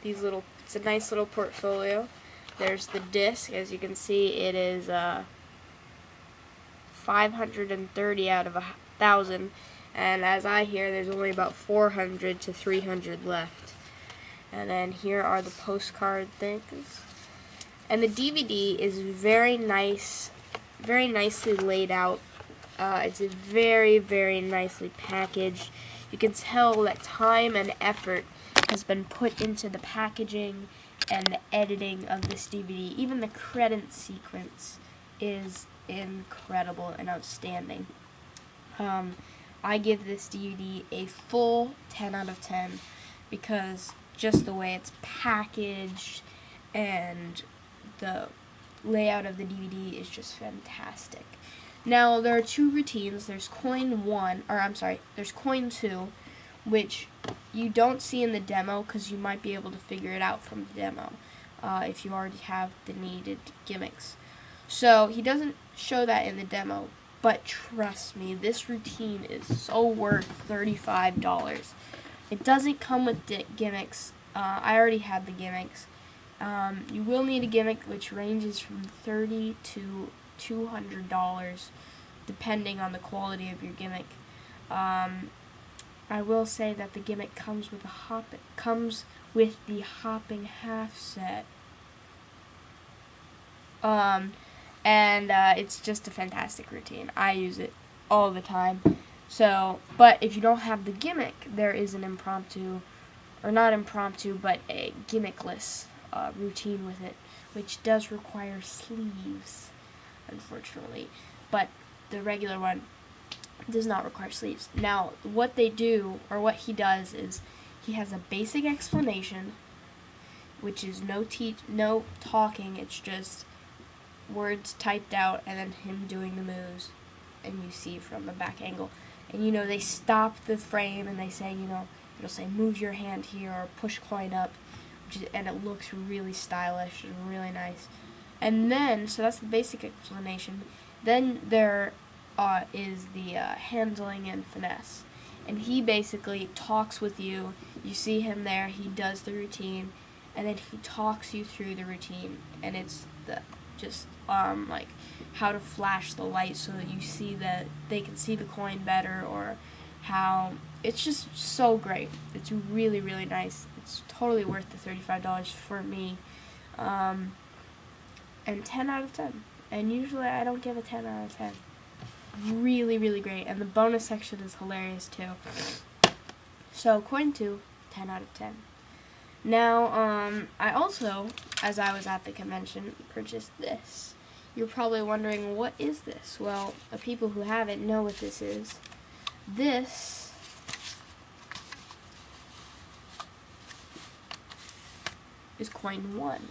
it's a nice little portfolio. There's the disc. As you can see, it is 530 out of 1,000, and as I hear, there's only about 400 to 300 left. And then here are the postcard things. And the DVD is very nice, very nicely laid out. It's very, very nicely packaged. You can tell that time and effort has been put into the packaging and the editing of this DVD. Even the credit sequence is incredible and outstanding. I give this DVD a full 10 out of 10 because just the way it's packaged and the layout of the DVD is just fantastic. Now, there are two routines. There's coin 2, which you don't see in the demo because you might be able to figure it out from the demo if you already have the needed gimmicks. So, he doesn't show that in the demo, but trust me, this routine is so worth $35. It doesn't come with gimmicks. I already had the gimmicks. You will need a gimmick which ranges from $30 to $200 depending on the quality of your gimmick. I will say that the gimmick comes with the hopping half set. And it's just a fantastic routine. I use it all the time. So, but if you don't have the gimmick, there is an impromptu, or not impromptu, but a gimmickless routine with it, which does require sleeves, unfortunately. But the regular one does not require sleeves. Now, what they do, or what he does, is he has a basic explanation, which is no talking, it's just words typed out and then him doing the moves, and you see from the back angle. And they stop the frame and they say, it'll say move your hand here or push coin up, and it looks really stylish and really nice. And then, so that's the basic explanation. Then there is the handling and finesse. And he basically talks with you. You see him there, he does the routine, and then he talks you through the routine. And it's like how to flash the light so that you see that they can see the coin better, or how it's just so great. It's really, really nice. It's totally worth the $35 for me. And 10 out of 10. And usually I don't give a 10 out of 10. Really, really great. And the bonus section is hilarious too. So, coin 2, 10 out of 10. Now, I also, as I was at the convention, purchased this. You're probably wondering, what is this? Well, the people who have it know what this is. This is coin 1.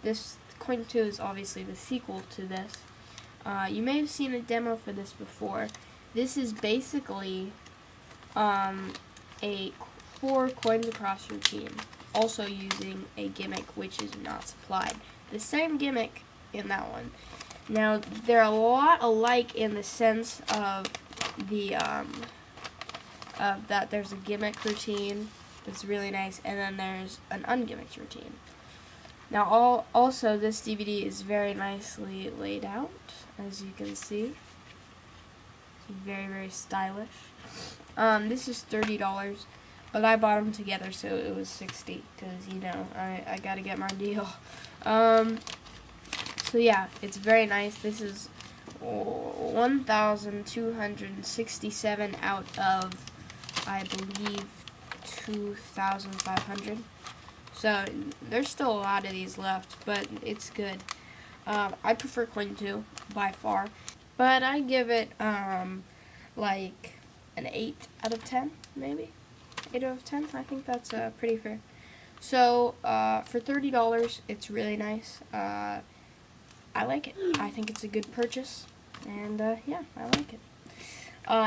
This coin 2 is obviously the sequel to this. You may have seen a demo for this before. This is basically a 4 coins across routine, also using a gimmick which is not supplied. The same gimmick in that one. Now, they're a lot alike in the sense of the that there's a gimmick routine that's really nice, and then there's an ungimmicked routine. Now, also this DVD is very nicely laid out, as you can see. It's very, very stylish. This is $30, but I bought them together, so it was $60, because I gotta get my deal. So yeah, it's very nice. This is 1,267 out of, I believe, 2,500. So there's still a lot of these left, but it's good. I prefer coin 2 by far, but I give it like an 8 out of 10, maybe 8 out of 10. I think that's pretty fair. So for $30, it's really nice. I like it. I think it's a good purchase, and yeah, I like it.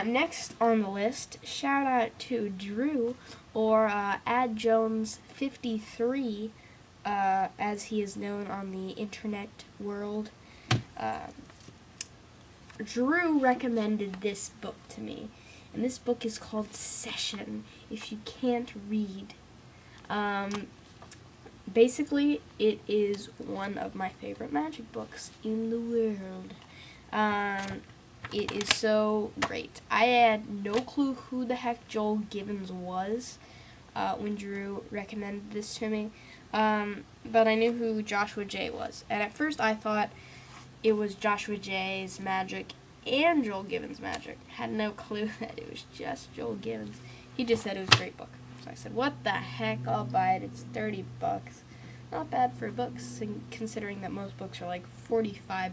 Next on the list, shout out to Drew, or AdJones53, as he is known on the internet world. Drew recommended this book to me, and this book is called Session. If you can't read, Basically, it is one of my favorite magic books in the world. It is so great. I had no clue who the heck Joel Gibbons was when Drew recommended this to me, but I knew who Joshua J was. And at first I thought it was Joshua J's magic and Joel Gibbons' magic. Had no clue that it was just Joel Gibbons. He just said it was a great book. So I said, what the heck, I'll buy it. It's $30. Not bad for books, considering that most books are like $45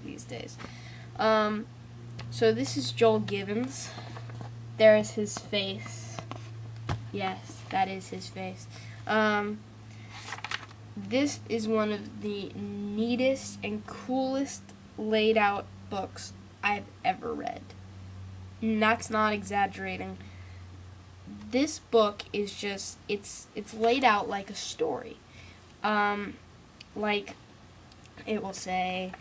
these days. So this is Joel Gibbons. There is his face. Yes, that is his face. This is one of the neatest and coolest laid out books I've ever read. And that's not exaggerating. This book is just, it's laid out like a story. Like, it will say,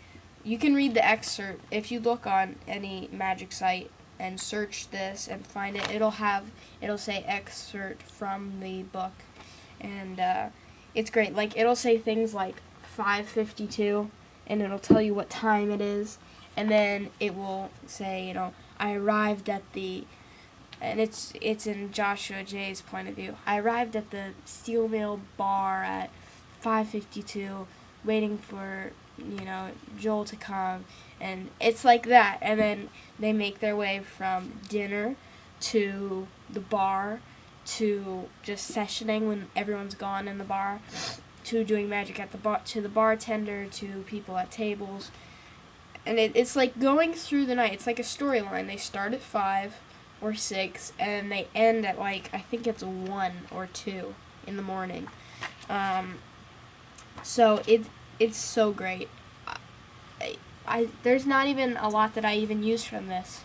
you can read the excerpt if you look on any magic site and search this and find it. It'll say excerpt from the book, and it's great. Like, it'll say things like 5:52, and it'll tell you what time it is, and then it will say, you know, I arrived at the, and it's in Joshua J's point of view. I arrived at the steel mill bar at 5:52, waiting for, you know, Joel to come, and it's like that. And then they make their way from dinner to the bar to just sessioning when everyone's gone in the bar, to doing magic at the bar, to the bartender, to people at tables. And it's like going through the night. It's like a storyline. They start at 5 or 6, and they end at, like, I think it's 1 or 2 in the morning. So it's so great. There's not even a lot that I even use from this.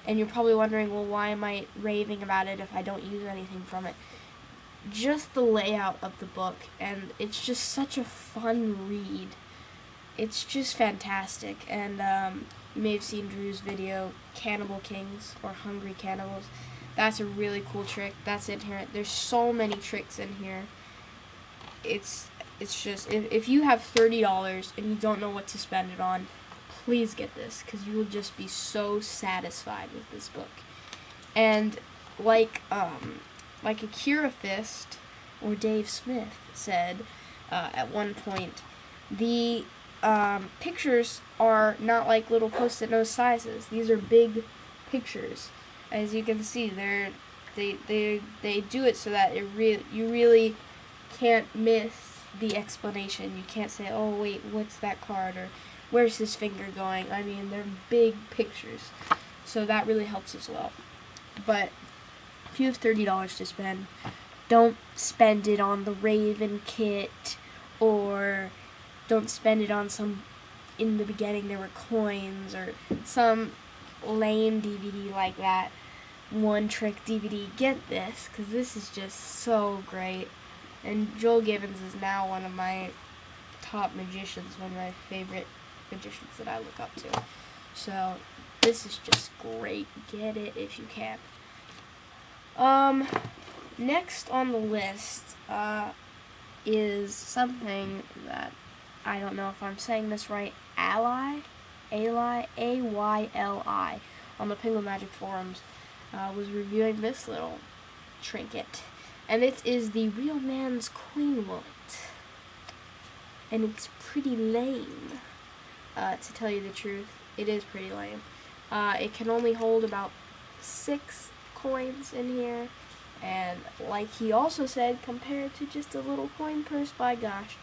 And you're probably wondering, well, why am I raving about it if I don't use anything from it? Just the layout of the book, and it's just such a fun read. It's just fantastic. And you may have seen Drew's video, Cannibal Kings, or Hungry Cannibals. That's a really cool trick. That's in here. There's so many tricks in here. It's just, if you have $30 and you don't know what to spend it on, please get this, because you will just be so satisfied with this book. And like Akira Fist or Dave Smith said at one point, the pictures are not like little post-it note sizes. These are big pictures. As you can see, they do it so that you really can't miss the explanation. You can't say, oh wait, what's that card, or where's this finger going? I mean, they're big pictures, so that really helps as well. But if you have $30 to spend, don't spend it on the Raven kit, or don't spend it on some, in the beginning there were coins, or some lame DVD like that, one trick DVD. Get this, because this is just so great. And Joel Gibbons is now one of my top magicians, one of my favorite magicians that I look up to. So this is just great. Get it if you can. Next on the list is something that, I don't know if I'm saying this right, Ayli, A-Y-L-I, on the Penguin Magic forums, was reviewing this little trinket. And it is the Real Man's Coin Wallet. And it's pretty lame, to tell you the truth. It is pretty lame. It can only hold about 6 coins in here. And like he also said, compared to just a little coin purse, by gosh,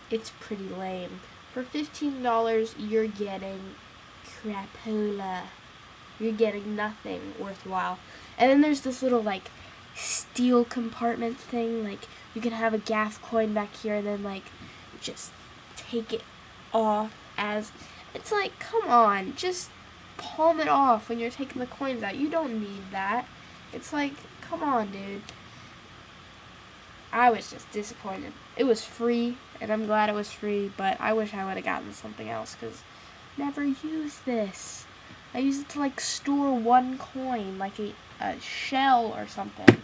it's pretty lame. For $15, you're getting crapola. You're getting nothing worthwhile. And then there's this little, like, steel compartment thing. Like, you can have a gaff coin back here and then, like, just take it off as... It's like, come on, just palm it off when you're taking the coins out. You don't need that. It's like, come on, dude. I was just disappointed. It was free, and I'm glad it was free, but I wish I would have gotten something else, because never used this. I use it to, like, store one coin, like a shell or something.